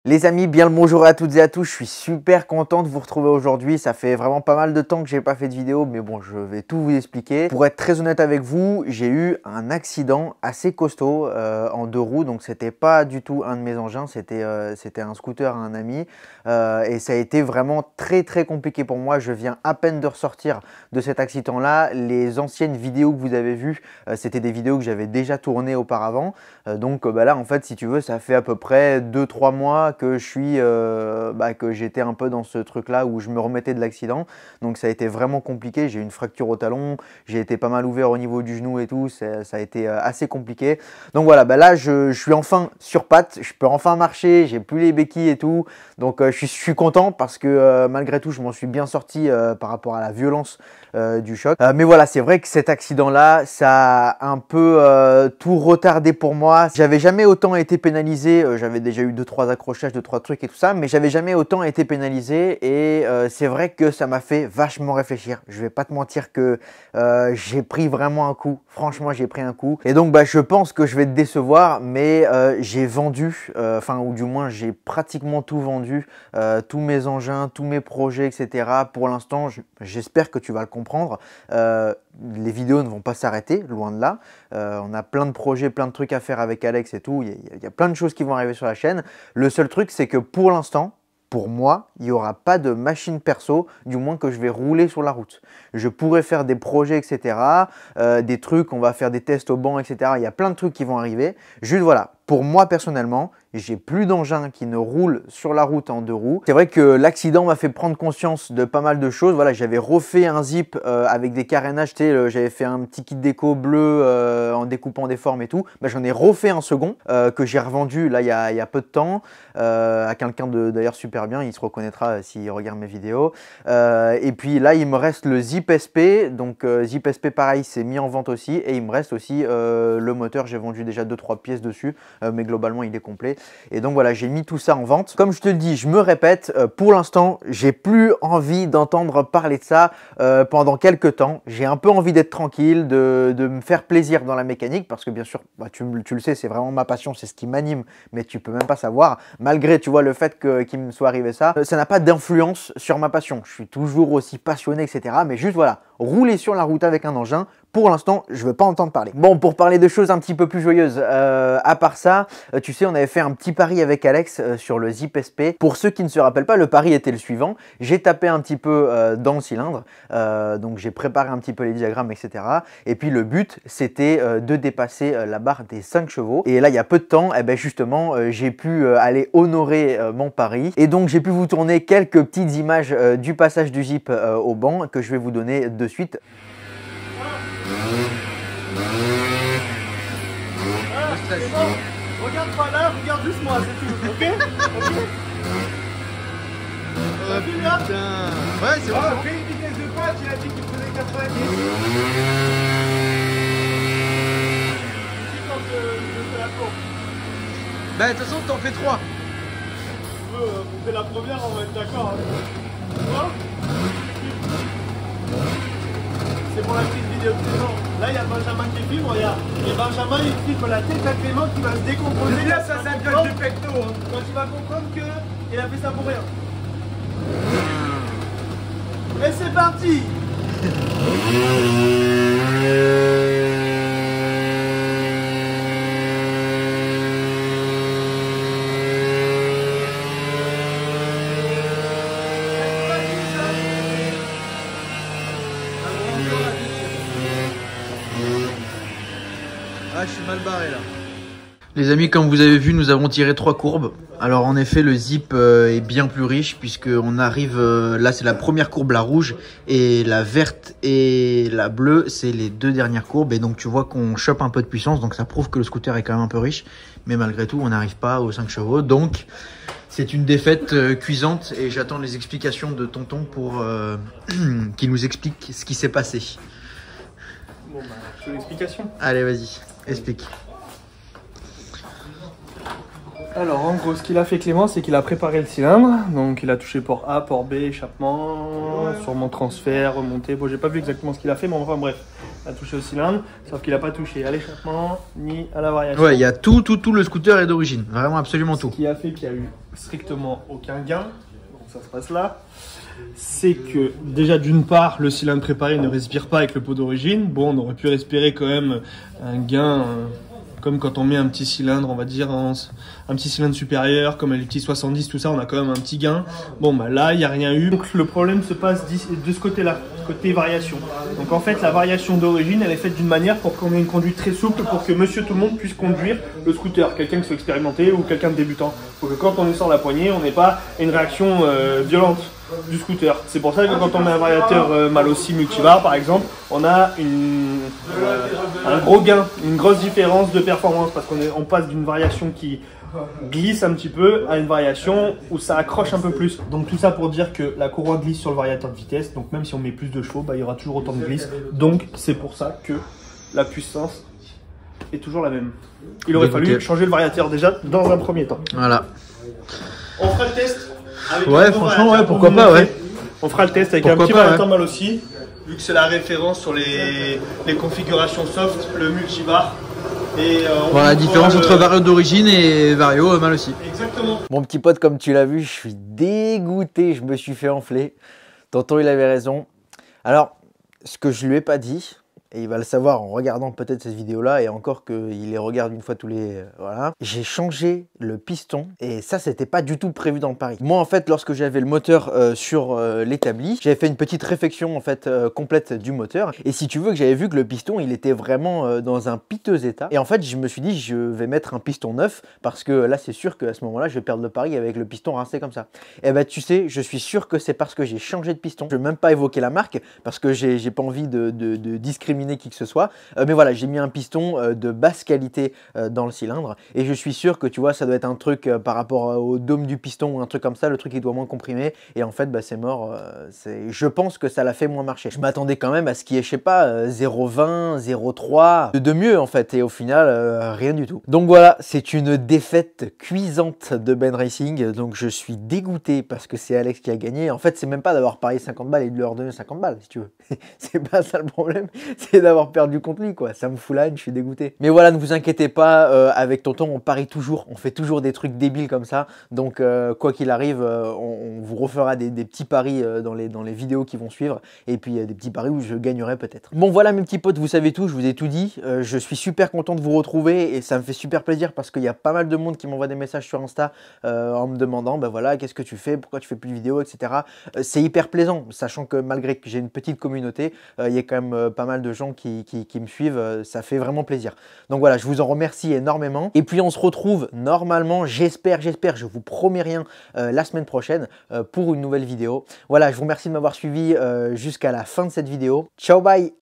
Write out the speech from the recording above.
Les amis, bien le bonjour à toutes et à tous, je suis super content de vous retrouver aujourd'hui. Ça fait vraiment pas mal de temps que j'ai pas fait de vidéo, mais bon, je vais tout vous expliquer. Pour être très honnête avec vous, j'ai eu un accident assez costaud en deux roues, donc c'était pas du tout un de mes engins, c'était un scooter à un ami. Et ça a été vraiment très compliqué pour moi. Je viens à peine de ressortir de cet accident-là. Les anciennes vidéos que vous avez vues, c'était des vidéos que j'avais déjà tournées auparavant. Donc là, en fait, si tu veux, ça fait à peu près 2-3 mois que je suis, que j'étais un peu dans ce truc-là où je me remettais de l'accident. Donc ça a été vraiment compliqué. J'ai eu une fracture au talon, j'ai été pas mal ouvert au niveau du genou et tout. Ça a été assez compliqué. Donc voilà, là, je suis enfin sur pattes. Je peux enfin marcher, j'ai plus les béquilles et tout. Donc je suis content parce que malgré tout, je m'en suis bien sorti par rapport à la violence du choc. Mais voilà, c'est vrai que cet accident-là, ça a un peu tout retardé pour moi. J'avais jamais autant été pénalisé. J'avais déjà eu 2-3 accrochages, 2-3 trucs et tout ça, mais j'avais jamais autant été pénalisé. Et c'est vrai que ça m'a fait vachement réfléchir. Je vais pas te mentir que j'ai pris vraiment un coup. Franchement, j'ai pris un coup. Et donc, je pense que je vais te décevoir, mais j'ai vendu, ou du moins, j'ai pratiquement tout vendu, tous mes engins, tous mes projets, etc. Pour l'instant, j'espère que tu vas le comprendre. Les vidéos ne vont pas s'arrêter, loin de là. On a plein de projets, plein de trucs à faire avec Alex et tout. Il y a plein de choses qui vont arriver sur la chaîne. Le seul truc, c'est que pour l'instant, pour moi, il n'y aura pas de machine perso, du moins que je vais rouler sur la route. Je pourrais faire des projets, etc. Des trucs, on va faire des tests au banc, etc. Il y a plein de trucs qui vont arriver. Juste voilà, pour moi personnellement, j'ai plus d'engins qui ne roulent sur la route en deux roues. C'est vrai que l'accident m'a fait prendre conscience de pas mal de choses. Voilà, j'avais refait un zip avec des carénages, j'avais fait un petit kit déco bleu en découpant des formes et tout. J'en ai refait un second que j'ai revendu là il y a peu de temps à quelqu'un d'ailleurs super bien. Il se reconnaîtra s'il regarde mes vidéos. Et puis là, il me reste le Zip SP. Donc Zip SP pareil, c'est mis en vente aussi. Et il me reste aussi le moteur. J'ai vendu déjà 2-3 pièces dessus, mais globalement il est complet. Et donc voilà, j'ai mis tout ça en vente. Comme je te le dis, je me répète, pour l'instant, j'ai plus envie d'entendre parler de ça pendant quelques temps. J'ai un peu envie d'être tranquille, de me faire plaisir dans la mécanique, parce que bien sûr, tu le sais, c'est vraiment ma passion, c'est ce qui m'anime, mais tu peux même pas savoir. Malgré, tu vois, le fait qu'il me soit arrivé ça, ça n'a pas d'influence sur ma passion. Je suis toujours aussi passionné, etc. Mais juste voilà, rouler sur la route avec un engin, pour l'instant, je ne veux pas entendre parler. Bon, pour parler de choses un petit peu plus joyeuses, à part ça, tu sais, on avait fait un petit pari avec Alex sur le Zip SP. Pour ceux qui ne se rappellent pas, le pari était le suivant. J'ai tapé un petit peu dans le cylindre, donc j'ai préparé un petit peu les diagrammes, etc. Et puis le but, c'était de dépasser la barre des 5 chevaux. Et là, il y a peu de temps, justement, j'ai pu aller honorer mon pari. Et donc, j'ai pu vous tourner quelques petites images du passage du Zip au banc que je vais vous donner de suite. C'est bon. Regarde pas là, regarde juste moi, c'est tout, ok? Oh putain. Ouais, c'est bon. Fais une vitesse de patte, il a dit qu'il faisait 90. Ici quand je fais la course. De toute façon, t'en fais 3. Si tu veux, on fait la première, on va être d'accord. Tu vois? C'est pour la petite vidéo de Clément. Là, il y a Benjamin qui filme, regarde. Et Benjamin, il filme la tête à Clément qui va se décomposer. Là, ça gueule du pecto. Quand tu vas comprendre qu'il a fait ça pour rien. Et c'est parti. Ah, je suis mal barré là. Les amis, comme vous avez vu, nous avons tiré 3 courbes. Alors en effet, le Zip est bien plus riche puisque on arrive, là c'est la première courbe, la rouge, et la verte et la bleue, c'est les 2 dernières courbes. Et donc tu vois qu'on chope un peu de puissance, donc ça prouve que le scooter est quand même un peu riche. Mais malgré tout, on n'arrive pas aux 5 chevaux. Donc c'est une défaite cuisante et j'attends les explications de tonton pour qu'il nous explique ce qui s'est passé. Bon, je fais l'explication. Allez, vas-y, explique. Alors en gros ce qu'il a fait Clément, c'est qu'il a préparé le cylindre. Donc il a touché port A, port B, échappement, sûrement transfert, remontée. Bon, j'ai pas vu exactement ce qu'il a fait, mais enfin bref. a touché au cylindre, sauf qu'il n'a pas touché à l'échappement ni à la variation. Ouais, il y a tout le scooter est d'origine, vraiment absolument tout. Ce qui a fait qu'il n'y a eu strictement aucun gain, donc ça se passe là, c'est que déjà d'une part, le cylindre préparé ne respire pas avec le pot d'origine. Bon, on aurait pu respirer quand même un gain, comme quand on met un petit cylindre, on va dire, un petit cylindre supérieur, comme les petits 70, tout ça, on a quand même un petit gain. Bon, bah là, il n'y a rien eu. Donc le problème se passe de ce côté-là, côté variation. Donc en fait, la variation d'origine, elle est faite d'une manière pour qu'on ait une conduite très souple, pour que monsieur tout le monde puisse conduire le scooter, quelqu'un qui soit expérimenté ou quelqu'un de débutant. Pour que quand on est sur la poignée, on n'ait pas une réaction violente du scooter. C'est pour ça que quand on met un variateur Malossi multivar par exemple, on a un gros gain, une grosse différence de performance parce qu'on passe d'une variation qui glisse un petit peu à une variation où ça accroche un peu plus. Donc tout ça pour dire que la courroie glisse sur le variateur de vitesse, donc même si on met plus de chevaux, bah, il y aura toujours autant de glisse. Donc c'est pour ça que la puissance est toujours la même. Il aurait fallu changer le variateur déjà dans un premier temps. Voilà. On fera le test. Ouais, franchement, ouais, pourquoi pas, ouais. On fera le test avec un petit variateur Malossi, vu que c'est la référence sur les configurations soft, le multivar. Voilà la différence entre Vario d'origine et Vario Malossi. Exactement. Mon petit pote, comme tu l'as vu, je suis dégoûté, je me suis fait enfler. Tonton, il avait raison. Alors, ce que je lui ai pas dit, et il va le savoir en regardant peut-être cette vidéo-là, et encore qu'il les regarde une fois tous les... voilà. J'ai changé le piston, et ça, c'était pas du tout prévu dans le pari. Moi, en fait, lorsque j'avais le moteur sur l'établi, j'avais fait une petite réfection, en fait, complète du moteur. Et si tu veux, que j'avais vu que le piston, il était vraiment dans un piteux état. Et en fait, je me suis dit, je vais mettre un piston neuf, parce que là, c'est sûr qu'à ce moment-là, je vais perdre le pari avec le piston rincé comme ça. Et ben, tu sais, je suis sûr que c'est parce que j'ai changé de piston. Je vais même pas évoquer la marque, parce que j'ai pas envie de discriminer qui que ce soit, mais voilà, j'ai mis un piston de basse qualité dans le cylindre et je suis sûr que tu vois, ça doit être un truc par rapport au dôme du piston ou un truc comme ça, le truc il doit moins comprimer et en fait bah, c'est mort, je pense que ça l'a fait moins marcher. Je m'attendais quand même à ce qu'il y ait, je sais pas, 0,20, 0,3 de mieux en fait et au final rien du tout. Donc voilà, c'est une défaite cuisante de Ben Racing, donc je suis dégoûté parce que c'est Alex qui a gagné. En fait, c'est même pas d'avoir parié 50 balles et de leur donner 50 balles si tu veux. C'est pas ça le problème, c'est d'avoir perdu contre lui quoi, ça me fout la haine, je suis dégoûté. Mais voilà, ne vous inquiétez pas, avec Tonton on parie toujours, on fait toujours des trucs débiles comme ça, donc quoi qu'il arrive, on vous refera des petits paris dans les vidéos qui vont suivre, et puis des petits paris où je gagnerai peut-être. Bon voilà mes petits potes, vous savez tout, je vous ai tout dit, je suis super content de vous retrouver, et ça me fait super plaisir parce qu'il y a pas mal de monde qui m'envoie des messages sur Insta en me demandant, ben voilà, qu'est-ce que tu fais, pourquoi tu fais plus de vidéos, etc. C'est hyper plaisant, sachant que malgré que j'ai une petite communauté, il y a quand même pas mal de gens qui me suivent, ça fait vraiment plaisir. Donc voilà, je vous en remercie énormément. Et puis on se retrouve normalement, j'espère, je vous promets rien, la semaine prochaine pour une nouvelle vidéo. Voilà, je vous remercie de m'avoir suivi jusqu'à la fin de cette vidéo. Ciao, bye!